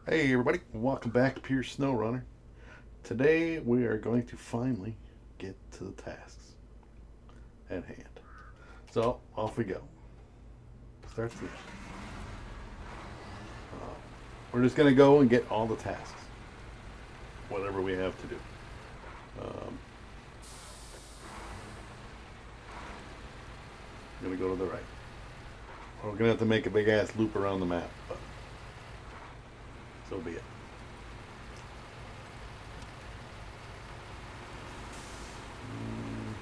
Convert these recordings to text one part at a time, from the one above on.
Hey everybody, welcome back to Pure Snowrunner. Today we are going to finally get to the tasks at hand. So off we go. Start the. We're just going to go and get all the tasks, whatever we have to do. Um, I'm going to go to the right. We're going to have to make a big ass loop around the map, but so be it.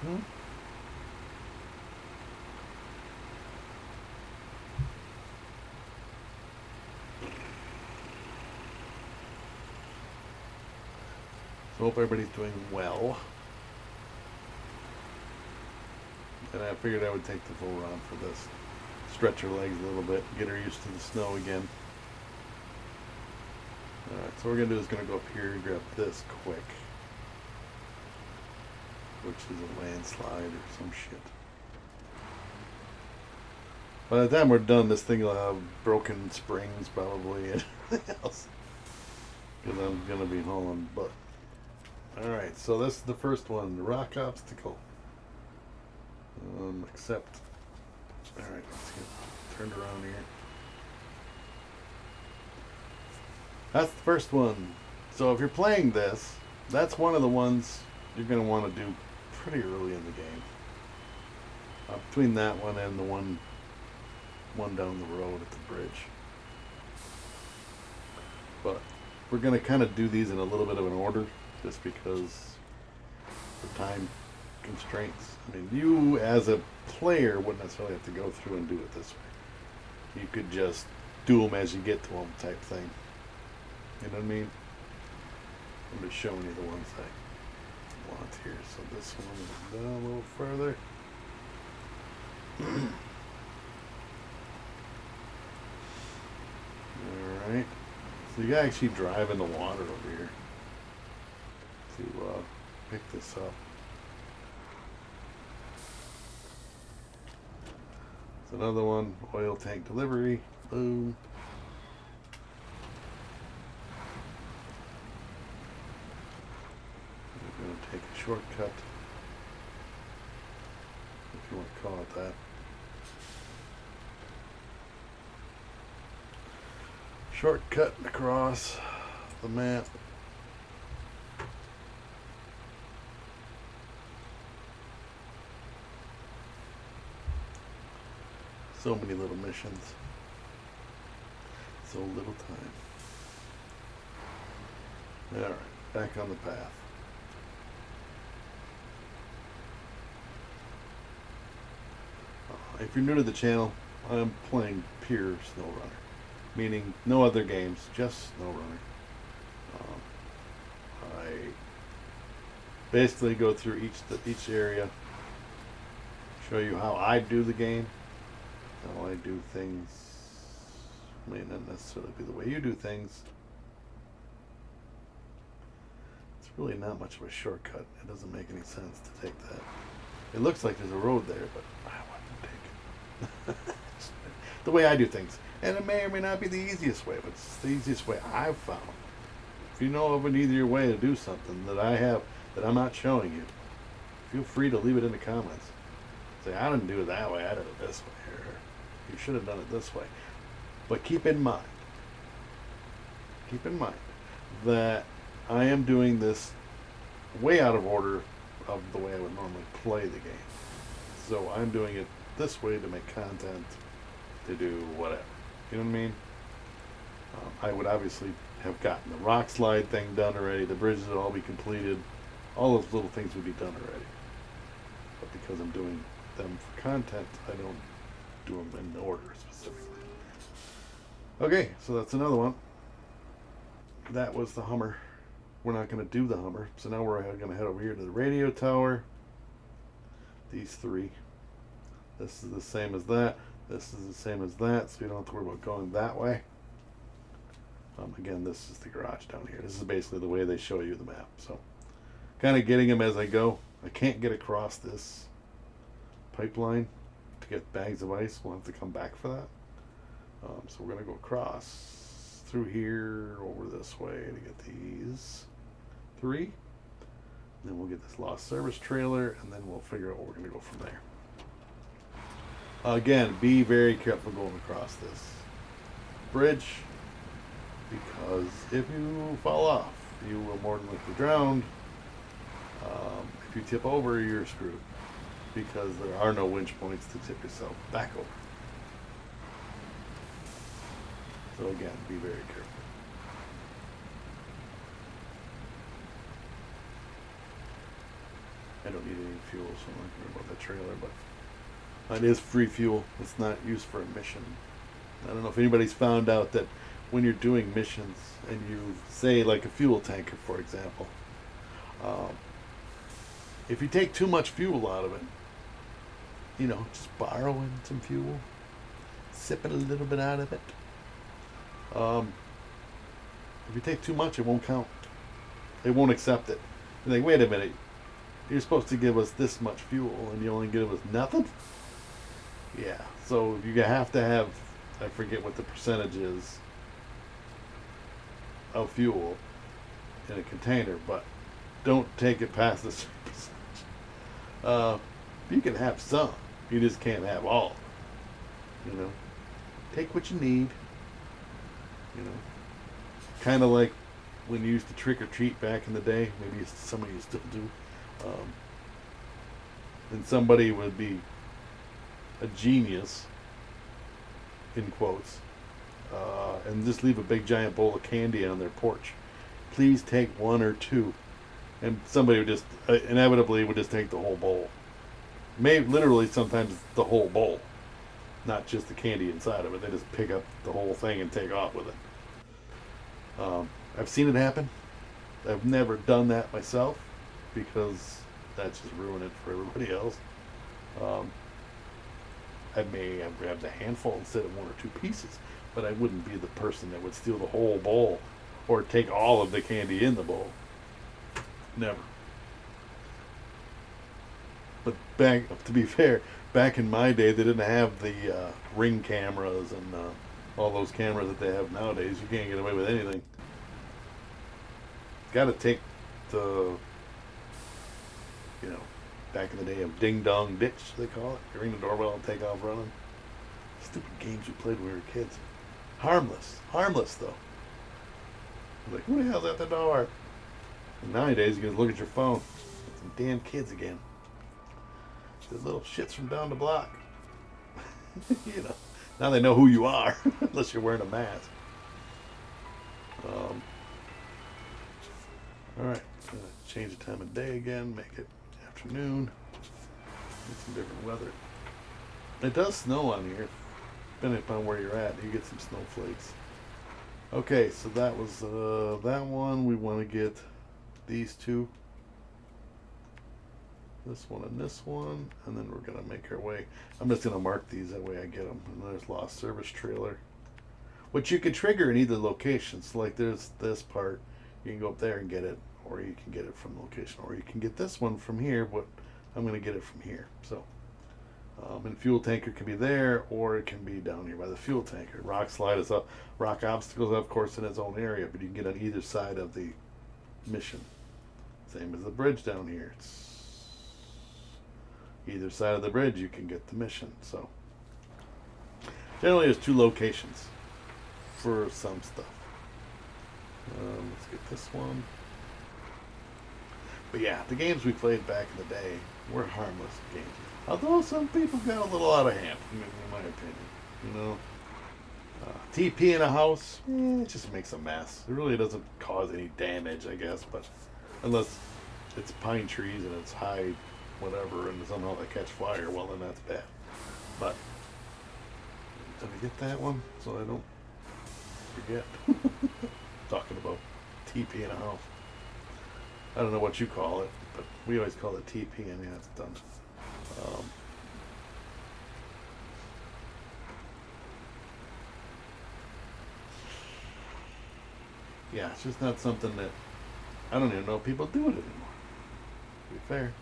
Mm-hmm. So hope everybody's doing well. And I figured I would take the full run for this. Stretch her legs a little bit, get her used to the snow again. Alright, so what we're going to do is going to go up here and grab this quick, which is a landslide or some shit. By the time we're done, this thing will have broken springs probably and everything else. Because I'm going to be hauling butt. Alright, so this is the first one, the rock obstacle. Accept. Alright, let's get turned around here. That's the first one. So if you're playing this, that's one of the ones you're going to want to do pretty early in the game. Between that one and the one down the road at the bridge. But we're going to kind of do these in a little bit of an order, just because of time constraints. I mean, you as a player wouldn't necessarily have to go through and do it this way. You could just do them as you get to them type thing. You know what I mean? I'm just showing you the ones I want here. So this one is down a little further. Alright. So you gotta actually drive in the water over here to pick this up. It's another one, oil tank delivery. Boom. We're going to take a shortcut, if you want to call it that. Shortcut across the map. So many little missions. So little time. Alright, back on the path. If you're new to the channel, I'm playing pure Snowrunner. Meaning no other games, just Snowrunner. I basically go through each area, show you how I do the game, how I do things. May not necessarily be the way you do things. It's really not much of a shortcut. It doesn't make any sense to take that. It looks like there's a road there, but I wouldn't take it. The way I do things. And it may or may not be the easiest way, but it's the easiest way I've found. If you know of an easier way to do something that I have that I'm not showing you, feel free to leave it in the comments. Say, I didn't do it that way, I did it this way, or you should have done it this way. But keep in mind that I am doing this way out of order of the way I would normally play the game. So I'm doing it this way to make content, to do whatever. You know what I mean? I would obviously have gotten the rock slide thing done already. The bridges would all be completed. All those little things would be done already. But because I'm doing them for content, I don't do them in order specifically. Okay, so that's another one. That was the Hummer. We're not going to do the Hummer. So now we're going to head over here to the radio tower. These three. This is the same as that. This is the same as that, so you don't have to worry about going that way. Again, this is the garage down here. This is basically the way they show you the map. So, kind of getting them as I go. I can't get across this pipeline to get bags of ice. We'll have to come back for that. So we're going to go across through here over this way to get these 3. Then we'll get this lost service trailer, and then we'll figure out where we're going to go from there. Again, be very careful going across this bridge, because if you fall off, you will more than likely drown. If you tip over, you're screwed, because there are no winch points to tip yourself back over. So again, be very careful. I don't need any fuel, so I'm not worried about that trailer, but it is free fuel. It's not used for a mission. I don't know if anybody's found out that when you're doing missions and you say, like a fuel tanker, for example, if you take too much fuel out of it, you know, just borrowing some fuel, sipping a little bit out of it, if you take too much, it won't count. It won't accept it. You're like, wait a minute, you're supposed to give us this much fuel and you only give us nothing? Yeah, so you have to have, I forget what the percentage is of fuel in a container, but don't take it past a certain percentage. You can have some, you just can't have all. You know, take what you need. You know, kind of like when you used to trick or treat back in the day. Maybe some of you still do. And somebody would be a genius, in quotes, and just leave a big giant bowl of candy on their porch. Please take 1 or 2, and somebody would just inevitably would just take the whole bowl. Maybe literally sometimes the whole bowl, not just the candy inside of it. They just pick up the whole thing and take off with it. I've seen it happen. I've never done that myself, because that's just ruin it for everybody else. I may have grabbed a handful instead of 1 or 2 pieces, but I wouldn't be the person that would steal the whole bowl or take all of the candy in the bowl. Never. But to be fair, back in my day, they didn't have the Ring cameras and all those cameras that they have nowadays. You can't get away with anything. Got to take the, you know, back in the day of ding dong ditch, they call it. You ring the doorbell and take off running. Stupid games we played when we were kids. Harmless though. Like, who the hell's at the door? And nowadays you can just look at your phone. Some damn kids again. The little shits from down the block. You know, now they know who you are, unless you're wearing a mask. All right, change the time of day again. Make it afternoon. Get some different weather. It does snow on here, depending upon where you're at. You get some snowflakes. Okay, so that was that one. We want to get these 2. This one and this one, and then we're gonna make our way. I'm just gonna mark these, that way I get them. And there's lost service trailer, which you can trigger in either location. So like there's this part, you can go up there and get it, or you can get it from the location, or you can get this one from here, but I'm gonna get it from here. So, and fuel tanker can be there, or it can be down here by the fuel tanker. Rock slide is up, rock obstacles, of course, in its own area, but you can get on either side of the mission. Same as the bridge down here. It's either side of the bridge you can get the mission. So generally there's 2 locations for some stuff. Let's get this one. But yeah, the games we played back in the day were harmless games, although some people got a little out of hand, in my opinion. You know, TP in a house, it just makes a mess. It really doesn't cause any damage, I guess, but unless it's pine trees and it's high whatever, and somehow they catch fire, well then that's bad. But did I get that one so I don't forget? Talking about TP in a house. I don't know what you call it, but we always call it TP, and yeah, it's done. Yeah, it's just not something that I don't even know if people do it anymore. To be fair.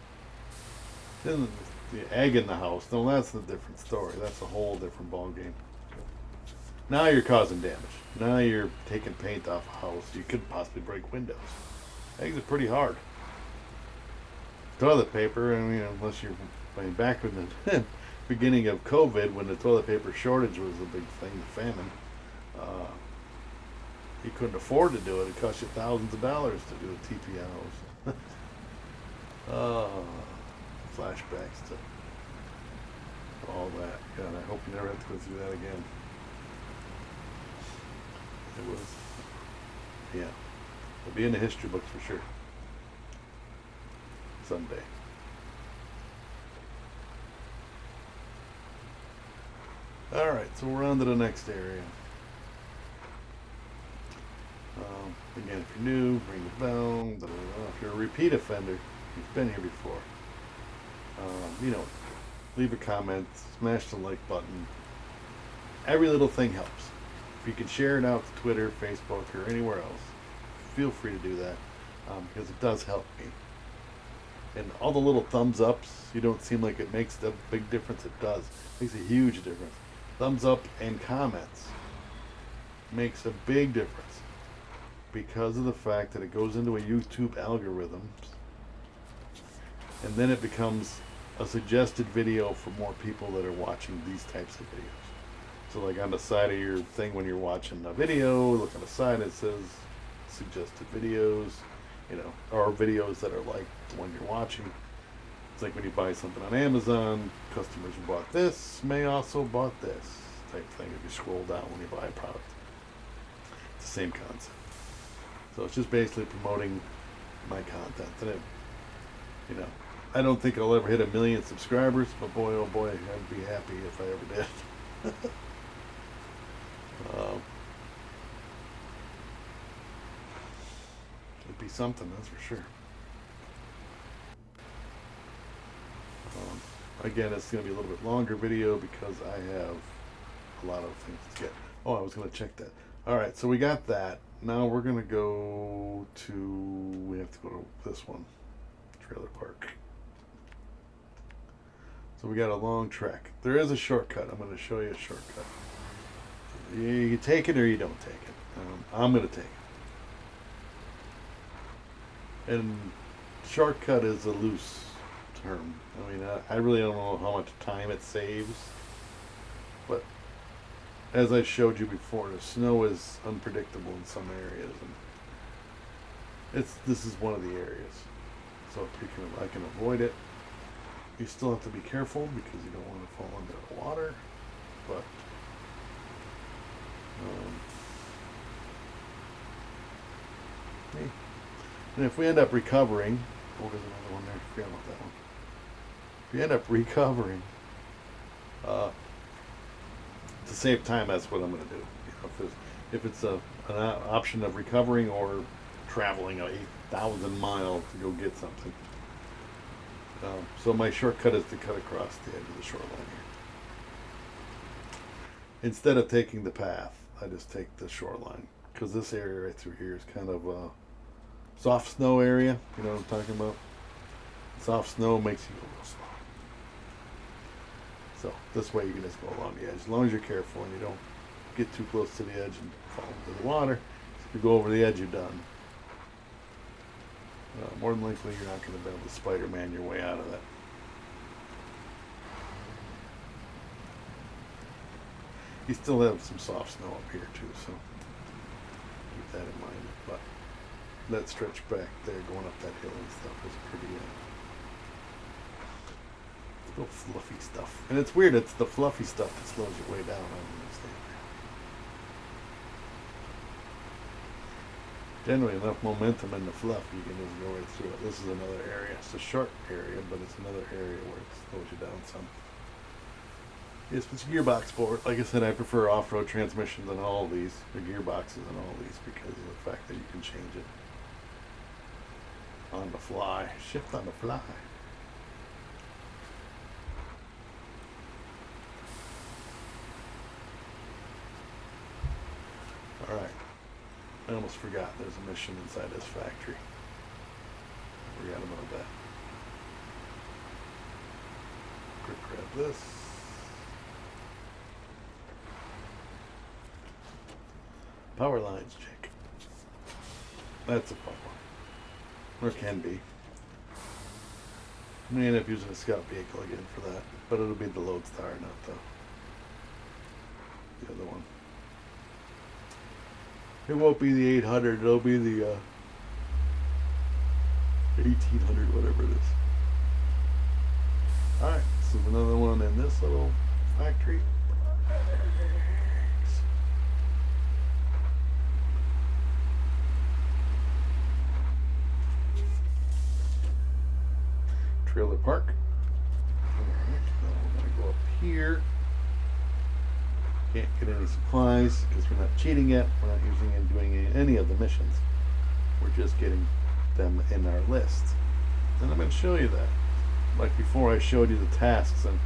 Then the egg in the house, no, that's a different story. That's a whole different ball game. Now you're causing damage. Now you're taking paint off a house. You could possibly break windows. Eggs are pretty hard. Toilet paper, I mean, unless you're back in the beginning of COVID when the toilet paper shortage was a big thing, the famine. You couldn't afford to do it. It cost you thousands of dollars to do a TP house. Flashbacks to all that. God, I hope you never have to go through that again. It was, yeah. It'll be in the history books for sure. Someday. Alright, so we're on to the next area. Again, if you're new, ring the bell. If you're a repeat offender, you've been here before. Leave a comment, smash the like button. Every little thing helps. If you can share it out to Twitter, Facebook, or anywhere else, feel free to do that because it does help me. And all the little thumbs ups, you don't seem like it makes a big difference. It does. It makes a huge difference. Thumbs up and comments makes a big difference because of the fact that it goes into a YouTube algorithm and then it becomes a suggested video for more people that are watching these types of videos. So like on the side of your thing when you're watching a video, look on the side, it says suggested videos, or videos that are like the one you're watching. It's like when you buy something on Amazon, customers who bought this may also bought this type thing if you scroll down when you buy a product. It's the same concept. So it's just basically promoting my content. And I don't think I'll ever hit 1 million subscribers, but boy, oh boy, I'd be happy if I ever did. It'd be something, that's for sure. Again, it's going to be a little bit longer video because I have a lot of things to get. Oh, I was going to check that. All right, so we got that. Now we're going to go to, we have to go to this one, trailer park. So we got a long trek. There is a shortcut. I'm going to show you a shortcut. You take it or you don't take it. I'm going to take it. And shortcut is a loose term. I mean, I really don't know how much time it saves. But as I showed you before, the snow is unpredictable in some areas. And this is one of the areas. So if I can avoid it. You still have to be careful because you don't want to fall into the water. But and if we end up recovering, there's another one there. Forget about that one. If you end up recovering, to save time, that's what I'm going to do. If it's an option of recovering or traveling 8,000 miles to go get something. So my shortcut is to cut across the edge of the shoreline here. Instead of taking the path, I just take the shoreline because this area right through here is kind of a soft snow area. You know what I'm talking about? Soft snow makes you go real slow. So this way you can just go along the edge. As long as you're careful and you don't get too close to the edge and fall into the water. If you go over the edge, you're done. More than likely, you're not going to be able to Spider-Man your way out of that. You still have some soft snow up here too, so keep that in mind. But that stretch back there, going up that hill and stuff, is pretty. It's real fluffy stuff, and it's weird. It's the fluffy stuff that slows your way down. I don't understand. Generally enough momentum in the fluff, you can just go right through it. This is another area. It's a short area, but it's another area where it slows you down some. Yes, it's a gearbox sport. Like I said, I prefer off-road transmissions on all of these, the gearboxes on all of these, because of the fact that you can change it on the fly. Shift on the fly. All right. I almost forgot there's a mission inside this factory. Forgot about that. Quick grab this. Power lines, chick. That's a fun one. Or can be. I may end up using a scout vehicle again for that, but it'll be the Lodestar, not the other one. It won't be the 800, it'll be the 1800, whatever it is. Alright, so another one in this little factory. Trailer park. Alright, now we're going to go up here. Can't get any supplies because we're not cheating yet. We're not using and doing any of the missions. We're just getting them in our list. And I'm going to show you that. Like before, I showed you the tasks, and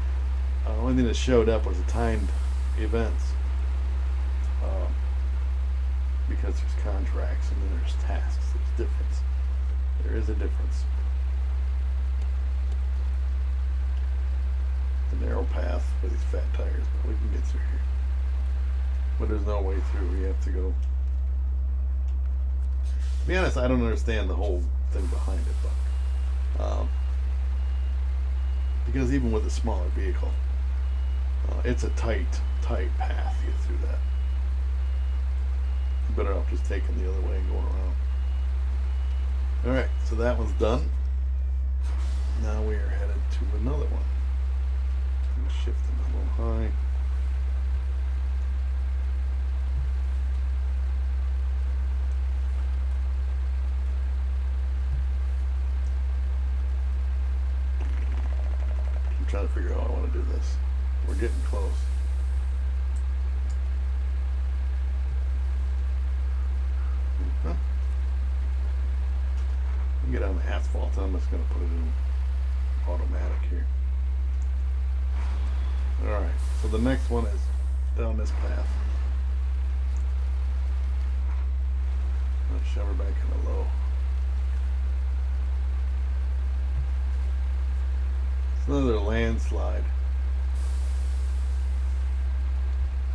the only thing that showed up was the timed events. Because there's contracts and then there's tasks. There's difference. There is a difference. The narrow path for these fat tires, but we can get through here. But there's no way through. We have to go. To be honest, I don't understand the whole thing behind it, but because even with a smaller vehicle, it's a tight path to get through that. You're better off just taking the other way and going around. Alright, so that one's done. Now we are headed to another one. Shift them a little high. I'm trying to figure out how I want to do this. We're getting close. Huh? Get on the asphalt. I'm just going to put it in automatic here. Alright, so the next one is down this path. Let's shove her back in the low. It's another landslide.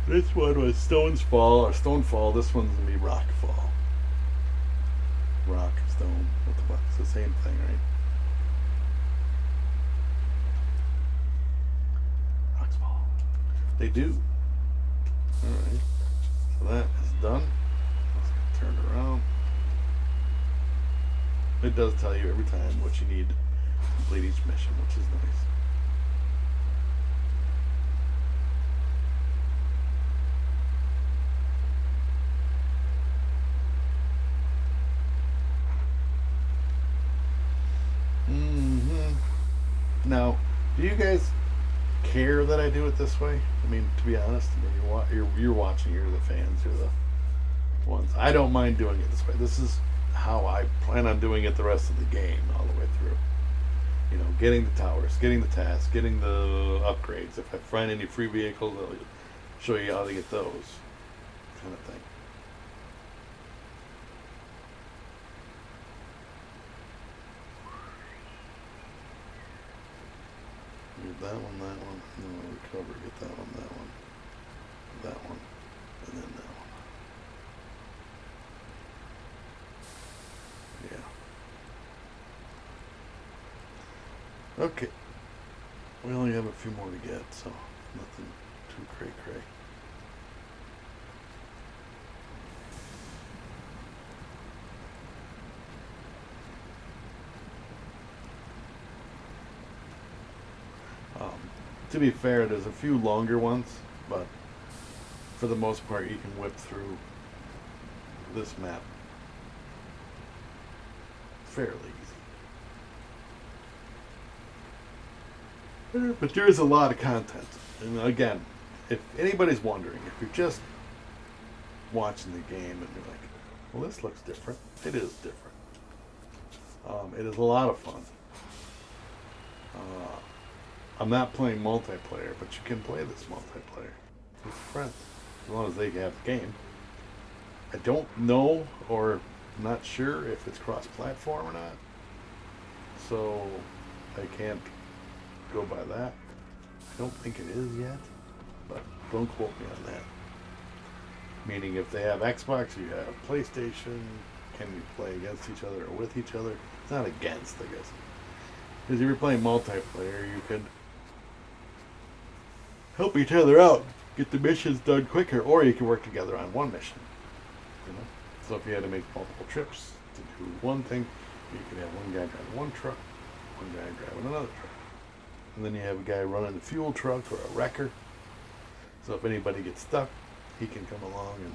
This one was Stonefall. This one's gonna be Rockfall. Rock, stone, what the fuck? It's the same thing, right? They do. Alright. So that is done. Let's get turned around. It does tell you every time what you need to complete each mission, which is nice. Now, do you guys care that I do it this way? I mean, to be honest, I mean, you're watching, you're the fans, you're the ones. I don't mind doing it this way. This is how I plan on doing it the rest of the game, all the way through. You know, getting the towers, getting the tasks, getting the upgrades. If I find any free vehicles, I'll show you how to get those, kind of thing. That one, and then we'll recover, get that one, and then that one. Yeah. Okay. We only have a few more to get, so nothing too cray-cray. To be fair, there's a few longer ones, but for the most part, you can whip through this map fairly easy. But there is a lot of content. And again, if anybody's wondering, if you're just watching the game and you're like, well, this looks different, it is different. It is a lot of fun. I'm not playing multiplayer, but you can play this multiplayer with friends, as long as they have the game. I don't know, or not sure if it's cross-platform or not, so I can't go by that. I don't think it is yet, but don't quote me on that. Meaning, if they have Xbox, you have PlayStation. Can you play against each other or with each other? It's not against, I guess. Because if you're playing multiplayer, you could help each other out, get the missions done quicker, or you can work together on one mission. You know? So if you had to make multiple trips to do one thing, you could have one guy driving one truck, one guy driving another truck. And then you have a guy running the fuel truck or a wrecker. So if anybody gets stuck, he can come along and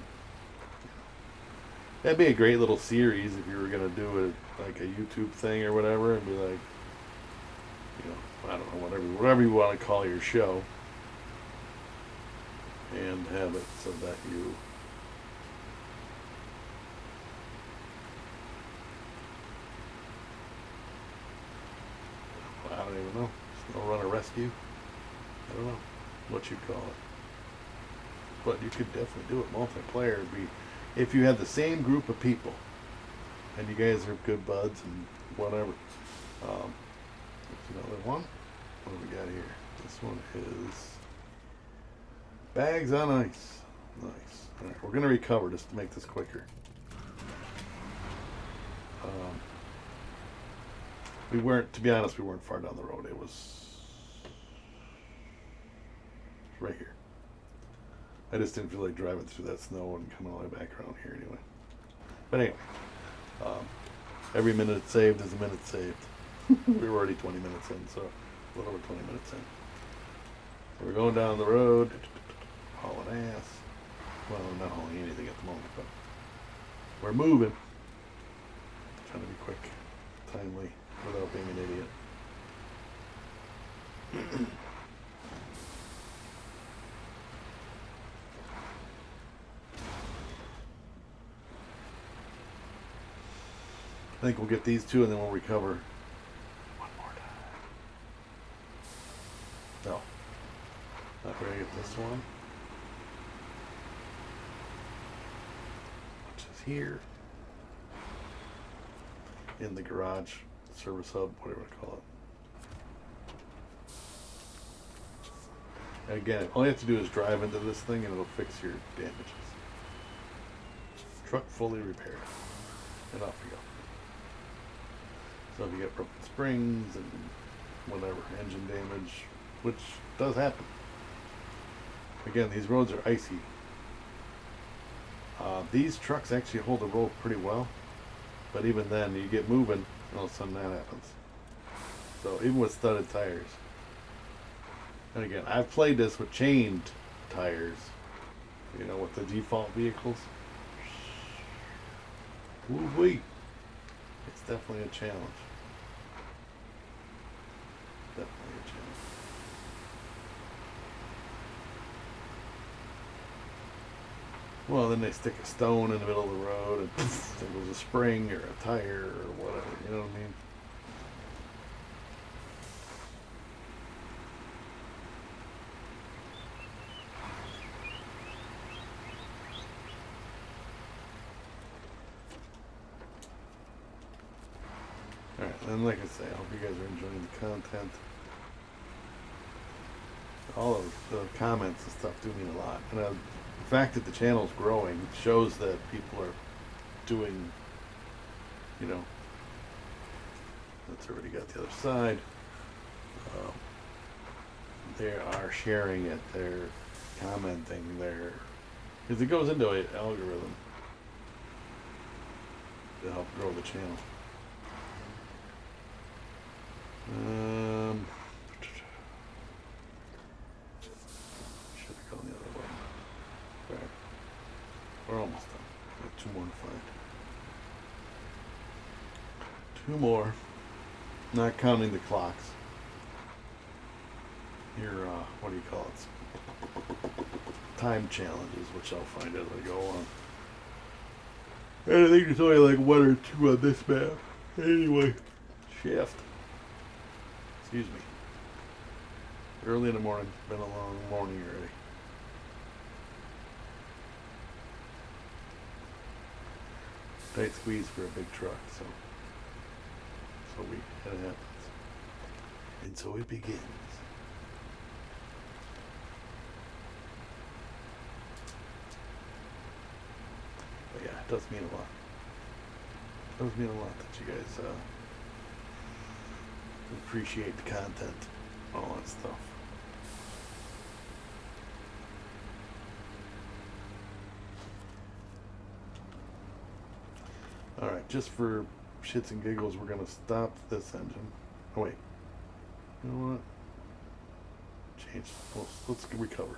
that'd be a great little series if you were gonna do it like a YouTube thing or whatever, and be like, you know, I don't know, whatever you want to call your show, and have it so that you I don't even know. Snowrunner Rescue? I don't know what you'd call it. But you could definitely do it multiplayer. It'd be if you had the same group of people and you guys are good buds and whatever. There's another one. What do we got here? This one is bags on ice. Nice. All right, we're going to recover just to make this quicker. We weren't, to be honest, we weren't far down the road. It was right here. I just didn't feel like driving through that snow and coming all the way back around here anyway. But anyway, every minute saved is a minute saved. We were already 20 minutes in, so a little over 20 minutes in. So we're going down the road, hauling ass. Well, not hauling anything at the moment, but we're moving. Trying to be quick, timely, without being an idiot. I think we'll get these two and then we'll recover. One more time. No. After I get this one. Which is here. In the garage, service hub, whatever you call it. And again, all you have to do is drive into this thing and it'll fix your damages. Truck fully repaired. And off you go. So if you get broken springs and whatever, engine damage, which does happen. Again, these roads are icy. These trucks actually hold the road pretty well. But even then, you get moving, and all of a sudden that happens. So even with studded tires. And again, I've played this with chained tires. You know, with the default vehicles. Woo-wee. It's definitely a challenge. Definitely a challenge. Well, then they stick a stone in the middle of the road and poof, there goes a spring or a tire or whatever, you know what I mean? Alright, and like I say, I hope you guys are enjoying the content. All of the comments and stuff do mean a lot. And the fact that the channel's growing shows that people are doing, you know, that's already got the other side. They are sharing it, they're commenting, because it goes into an algorithm to help grow the channel. Should have gone the other way. Right. We're almost done. We have 2 more to find. 2 more. Not counting the clocks. Your, what do you call it? Time challenges, which I'll find as I go on. And I think there's only like 1 or 2 on this map. Anyway, shift. Excuse me. Early in the morning. Been a long morning already. Tight squeeze for a big truck, so it happens. And so it begins. it does mean a lot. It does mean a lot that you guys appreciate the content, all that stuff. Alright, just for shits and giggles, we're going to stop this engine. Oh, wait. You know what? Change. Let's recover.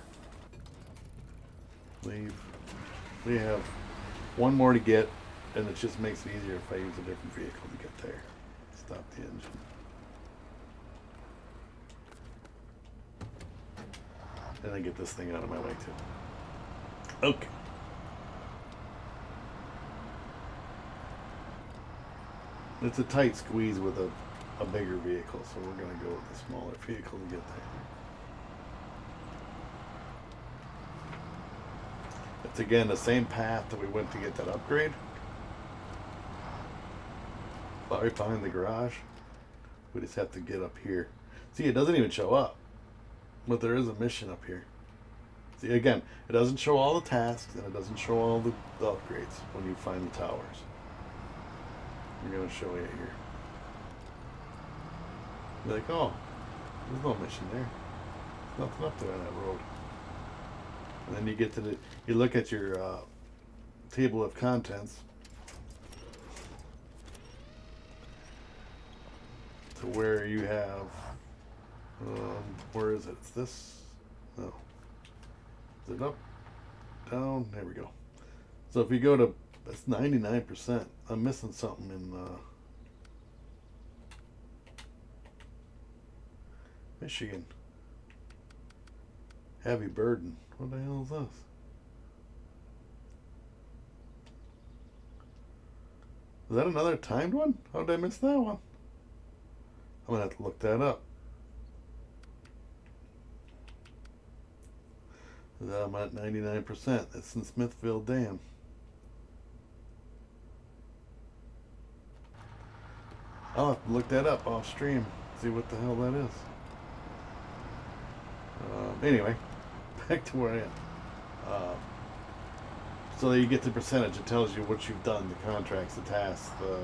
Leave. We have one more to get, and it just makes it easier if I use a different vehicle to get there. Stop the engine. And then get this thing out of my way, too. Okay. It's a tight squeeze with a bigger vehicle, so we're going to go with a smaller vehicle to get there. It's again the same path that we went to get that upgrade. Right behind the garage. We just have to get up here. See, it doesn't even show up. But there is a mission up here. See, again, it doesn't show all the tasks, and it doesn't show all the upgrades when you find the towers. I'm going to show you here. You're like, oh, there's no mission there. There's nothing up there on that road. And then you get to you look at your table of contents to where you have, where is it? It's this? No. Is it up? Down? There we go. So if you go to, that's 99%. I'm missing something in Michigan. Heavy burden. What the hell is this? Is that another timed one? How did I miss that one? I'm going to have to look that up. I'm at 99%. That's in Smithville Dam. I'll have to look that up off stream. See what the hell that is. Anyway, back to where I am. So that you get the percentage. It tells you what you've done, the contracts, the tasks, the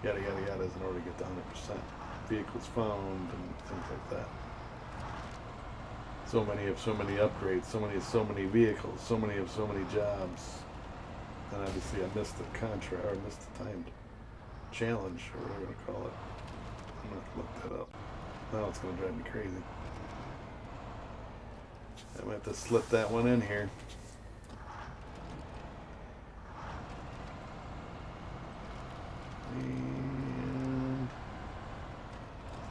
yada yada yadas in order to get to 100%. Vehicles found and things like that. So many upgrades, so many vehicles, so many jobs. And obviously I missed the contract, or missed the timed challenge, or whatever you want to call it. I'm going to look that up. Now it's going to drive me crazy. I'm going to have to slip that one in here. And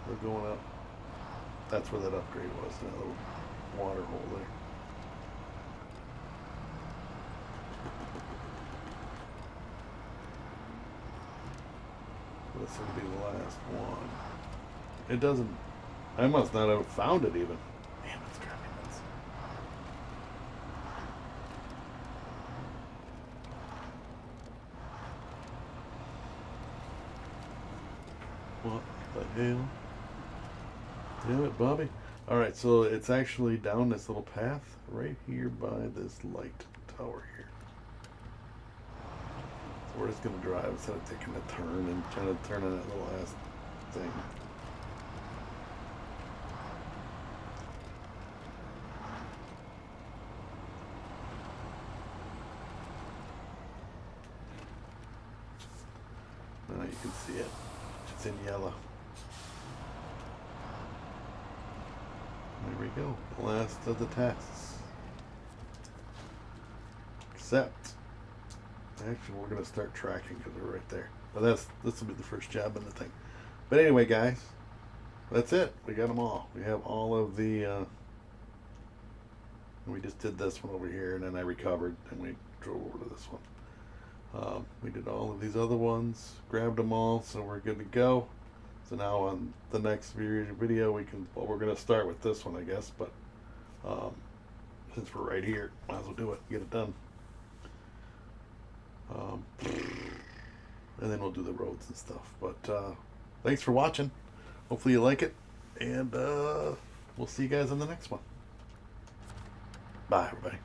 we're going up. That's where that upgrade was, that little water hole there. This will be the last one. It doesn't, I must not have found it even. Damn, it's driving me nuts. What the hell? Damn it, Bobby. Alright, so it's actually down this little path right here by this light tower here. So we're just going to drive instead of taking a turn and trying to turn on that little ass thing. Now you can see it. It's in yellow. There we go. The last of the tasks. Except, actually, we're going to start tracking because we're right there. But this will be the first job in the thing. But anyway, guys, that's it. We got them all. We have all of the. We just did this one over here, and then I recovered, and we drove over to this one. We did all of these other ones, grabbed them all, so we're good to go. So now on the next video, we're going to start with this one, I guess, but since we're right here, might as well do it, get it done. And then we'll do the roads and stuff. But thanks for watching. Hopefully you like it, and we'll see you guys on the next one. Bye, everybody.